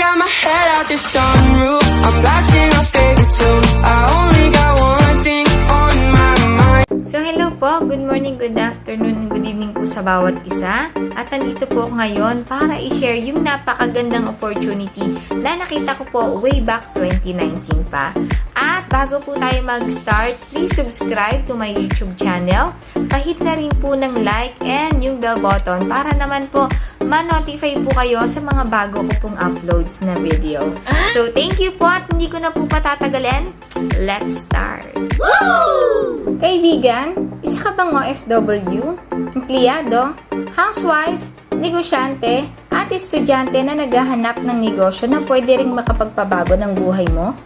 got my head out the sunroof. I'm blasting our favorite tunes. I only got one thing on my mind. So hello po, good morning, good afternoon, good evening po sa bawat isa. At nandito po ako ngayon para i-share yung napakagandang opportunity na nakita ko po way back 2019 pa. At bago po tayo mag-start, please subscribe to my YouTube channel. Pahit na rin po ng like and yung bell button para naman po ma-notify po kayo sa mga bago ko pong uploads na video. So thank you po at hindi ko na po patatagalin. Let's start! Woo! Kaibigan, isa ka bang OFW, empleyado, housewife, negosyante, at estudyante na naghahanap ng negosyo na pwede ring makapagpabago ng buhay mo?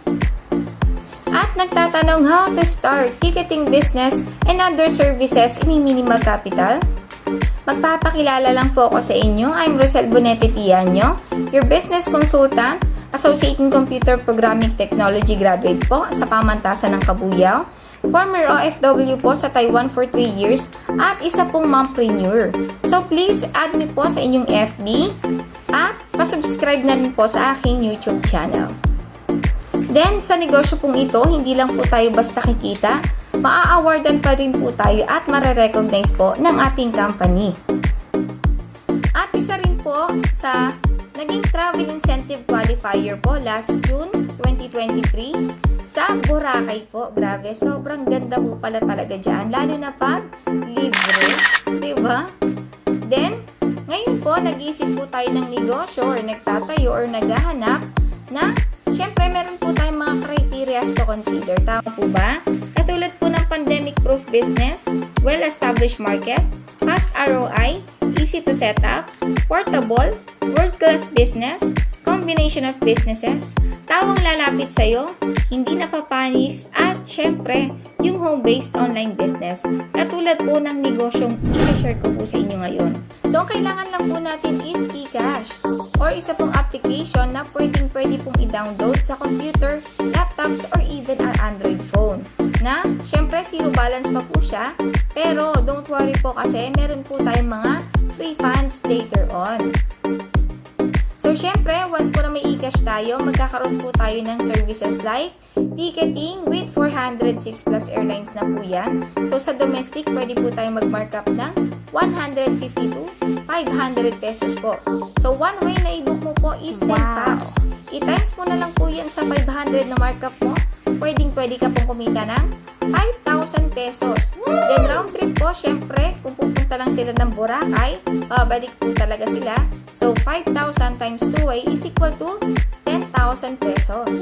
At nagtatanong how to start ticketing business and other services in minimal capital? Magpapakilala lang po ako sa inyo. I'm Rosel Bonete Tianyo, your business consultant, associate in computer programming technology graduate po sa Pamantasan ng Kabuyao, former OFW po sa Taiwan for 3 years, at isa pong mompreneur. So please add me po sa inyong FB at pasubscribe na rin po sa aking YouTube channel. Then, sa negosyo pong ito, hindi lang po tayo basta kikita, maa-awardan pa rin po tayo at mare-recognize po ng ating company. At isa rin po sa naging travel incentive qualifier po last June 2023 sa Boracay po. Grabe, sobrang ganda po pala talaga dyan, lalo na pag libre, diba? Then, ngayon po, nag-iisip po tayo ng negosyo or nagtatayo or naghahanap na syempre, meron po tayong mga criteria to consider. Tama po ba? Katulad po ng pandemic-proof business, well-established market, fast ROI, easy to set up, portable, world-class business, combination of businesses, tawang lalapit sa'yo, hindi napapanis, at syempre, yung home-based online business. Katulad po ng negosyong i-share ko po sa inyo ngayon. So, ang kailangan lang po natin is eCash or isa pong application na pwede pong i-download sa computer, laptops, or even our Android phone. Na, syempre, zero balance pa po siya. Pero, don't worry po kasi meron po tayong mga free funds later on. So, syempre, once po na may eCash tayo, magkakaroon po tayo ng services like ticketing with 406 plus airlines na po yan. So, sa domestic, pwede po tayong mag-markup ng 150 to 500 pesos po. So, one way na i-book mo po is 10 packs. I-times mo na lang po yan sa 500 na markup mo. Pwede ka pong kumita ng 5,000 pesos. Then, round trip po, syempre, kung pupunta lang sila ng Boracay, babalik po talaga sila. So, 5,000 times 2 is equal to 10,000 pesos.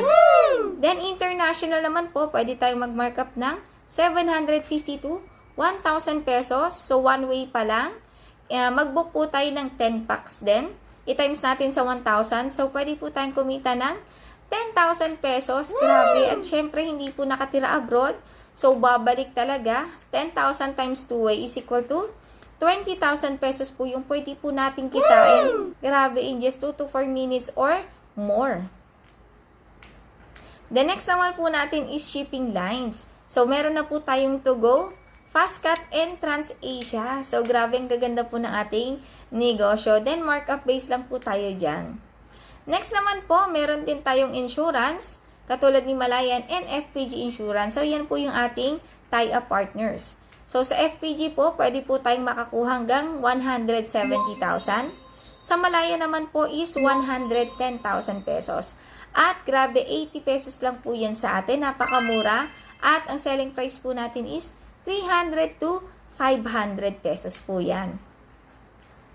Then, international naman po, pwede tayong mag-markup ng 750 to 1,000 pesos. So, one way pa lang. Mag-book po tayo ng 10 packs din. I-times natin sa 1,000. So, pwede po tayong kumita ng 10,000 pesos. Grabe. At syempre, hindi po nakatira abroad. So, babalik talaga. 10,000 times 2 is equal to 20,000 pesos po yung pwede po natin kitain. Grabe, in just 2 to 4 minutes or more. The next naman po natin is shipping lines. So, meron na po tayong To Go, Fastcat, and TransAsia. So, grabe, ang gaganda po ng ating negosyo. Then, markup base lang po tayo dyan. Next naman po, meron din tayong insurance, katulad ni Malayan and FPG Insurance. So, yan po yung ating tie-up partners. So, sa FPG po, pwede po tayong makakuha hanggang 170,000. Sa Malaya naman po is 110,000 pesos. At grabe, 80 pesos lang po yan sa atin. Napakamura. At ang selling price po natin is 300 to 500 pesos po yan.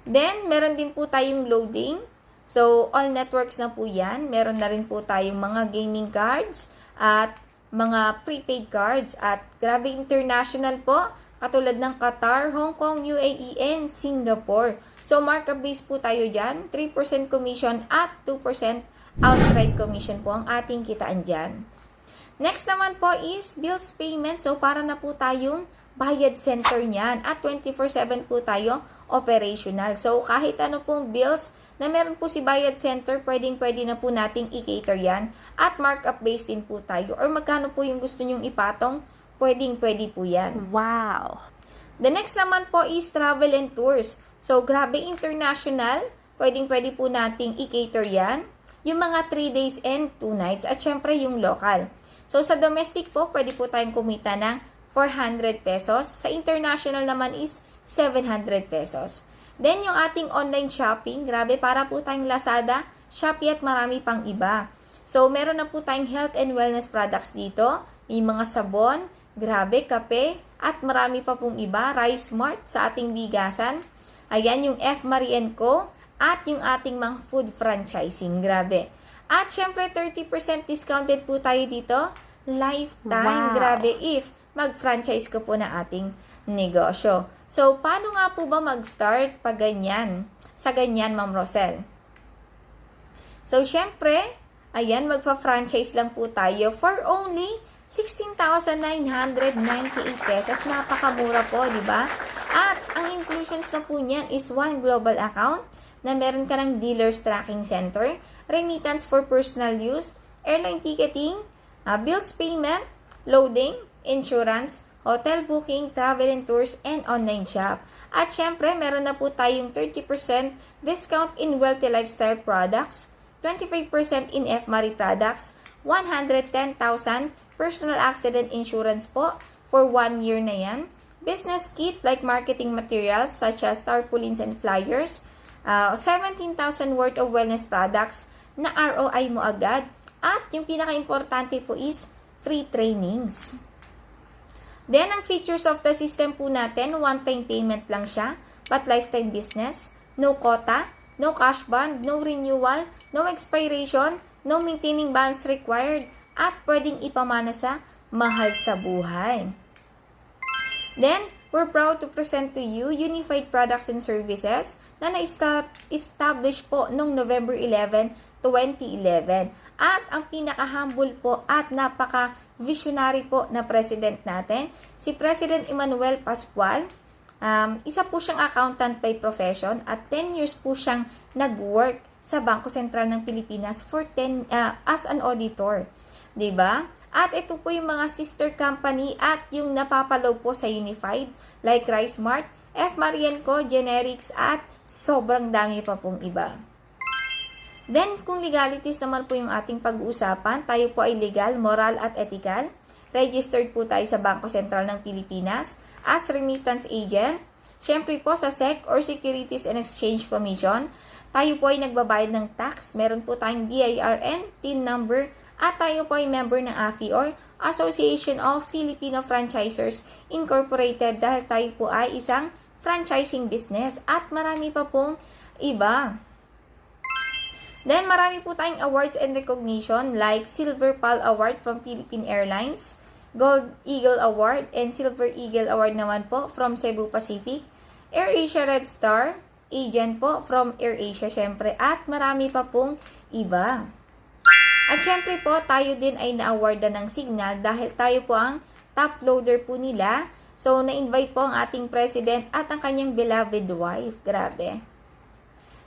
Then, meron din po tayong loading. So, all networks na po yan. Meron na rin po tayong mga gaming cards at mga prepaid cards. At grabe, international po. Katulad ng Qatar, Hong Kong, UAE, and Singapore. So, markup base po tayo dyan. 3% commission at 2% outright commission po ang ating kitaan dyan. Next naman po is bills payment. So, para na po tayong bayad center niyan. At 24/7 po tayo operational. So, kahit ano pong bills na meron po si bayad center, pwede na po nating i-cater yan. At markup based din po tayo. Or magkano po yung gusto nyong ipatong, pwede po yan. Wow! The next naman po is travel and tours. So, grabe international. Pwede po nating i-cater yan. yung mga 3 days and 2 nights, at syempre yung local. So, sa domestic po, pwede po tayong kumita ng 400 pesos. Sa international naman is 700 pesos. Then, yung ating online shopping, grabe, para po tayong Lazada, Shopee at marami pang iba. So, meron na po tayong health and wellness products dito. Yung mga sabon, grabe, kape, at marami pa pong iba. Rice Mart sa ating bigasan. Ayan, yung F. Marie & Co. At yung ating mga food franchising. Grabe. At syempre, 30% discounted po tayo dito. Lifetime. Wow. Grabe, if mag-franchise ko po na ating negosyo. So, paano nga po ba mag-start pag ganyan? Sa ganyan, Ma'am Rosel. So, syempre, ayan, magpa-franchise lang po tayo for only 16,998 pesos. Napakamura po, di ba? At ang inclusions na po niyan is one global account na meron ka ng dealer's tracking center, remittance for personal use, airline ticketing, bills payment, loading, insurance, hotel booking, travel and tours, and online shop. At syempre, meron na po tayong 30% discount in Wealthy Lifestyle products, 25% in F. Marie products, 110,000 personal accident insurance po for 1 year na yan. Business kit like marketing materials such as tarpaulins and flyers, 17,000 worth of wellness products na ROI mo agad. At yung pinaka-importante po is free trainings. Then, ang features of the system po natin, one-time payment lang siya, but lifetime business, no quota, no cash bond, no renewal, no expiration, no maintaining balance required, at pwedeng ipamana sa mahal sa buhay. Then, we're proud to present to you Unified Products and Services na na-establish po noong November 11, 2011. At ang pinaka-humble po at napaka-visionary po na president natin, si President Emmanuel Pascual. Isa po siyang accountant by profession at 10 years po siyang nag-work sa Bangko Sentral ng Pilipinas for as an auditor. 'Di ba? At ito po yung mga sister company at yung napapalaw po sa Unified like Rice Mart, F. Marie & Co, Generics at sobrang dami pa pong iba. Then, kung legalities naman po yung ating pag-uusapan, tayo po ay legal, moral at ethical. Registered po tayo sa Bangko Sentral ng Pilipinas as remittance agent. Siyempre po sa SEC or Securities and Exchange Commission, tayo po ay nagbabayad ng tax. Meron po tayong BIRN, TIN number, at tayo po ay member ng AFI or Association of Filipino Franchisers Incorporated dahil tayo po ay isang franchising business at marami pa pong iba. Then, marami po tayong awards and recognition like Silver Pal Award from Philippine Airlines, Gold Eagle Award, and Silver Eagle Award naman po from Cebu Pacific, AirAsia Red Star, agent po from AirAsia syempre, at marami pa pong iba. At syempre po, tayo din ay na-awardan ng Signal dahil tayo po ang top loader po nila. So, na-invite po ang ating president at ang kanyang beloved wife. Grabe.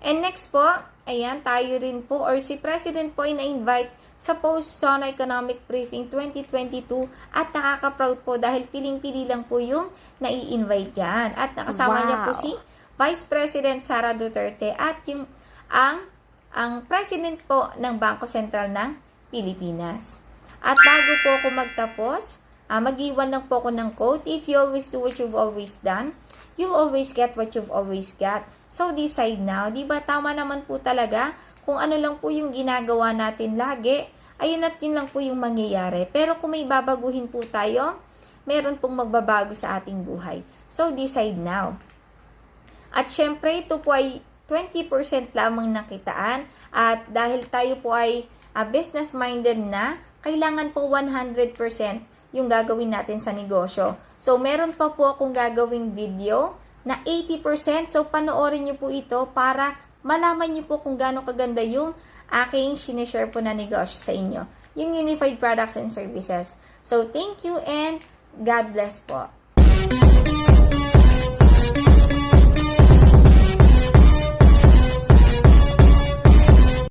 And next po, ayan, tayo rin po or si President po ay na-invite sa Post-Sona Economic Briefing 2022 at nakaka-proud po dahil piling-pili lang po yung nai-invite dyan. At nakasama niya po si Vice President Sara Duterte at yung ang President po ng Bangko Sentral ng Pilipinas. At bago po ako magtapos, mag-iwan lang po ako ng quote, if you always do what you've always done, you'll always get what you've always got. So, decide now. Diba, tama naman po talaga kung ano lang po yung ginagawa natin lagi, ayun at yun lang po yung mangyayari. Pero kung may babaguhin po tayo, meron pong magbabago sa ating buhay. So, decide now. At syempre, ito po ay 20% lamang nakitaan. At dahil tayo po ay business-minded na, kailangan po 100% yung gagawin natin sa negosyo. So, meron pa po akong gagawing video na 80%. So, panoorin nyo po ito para malaman nyo po kung gaano kaganda yung aking sinishare po na negosyo sa inyo. Yung Unified Products and Services. So, thank you and God bless po.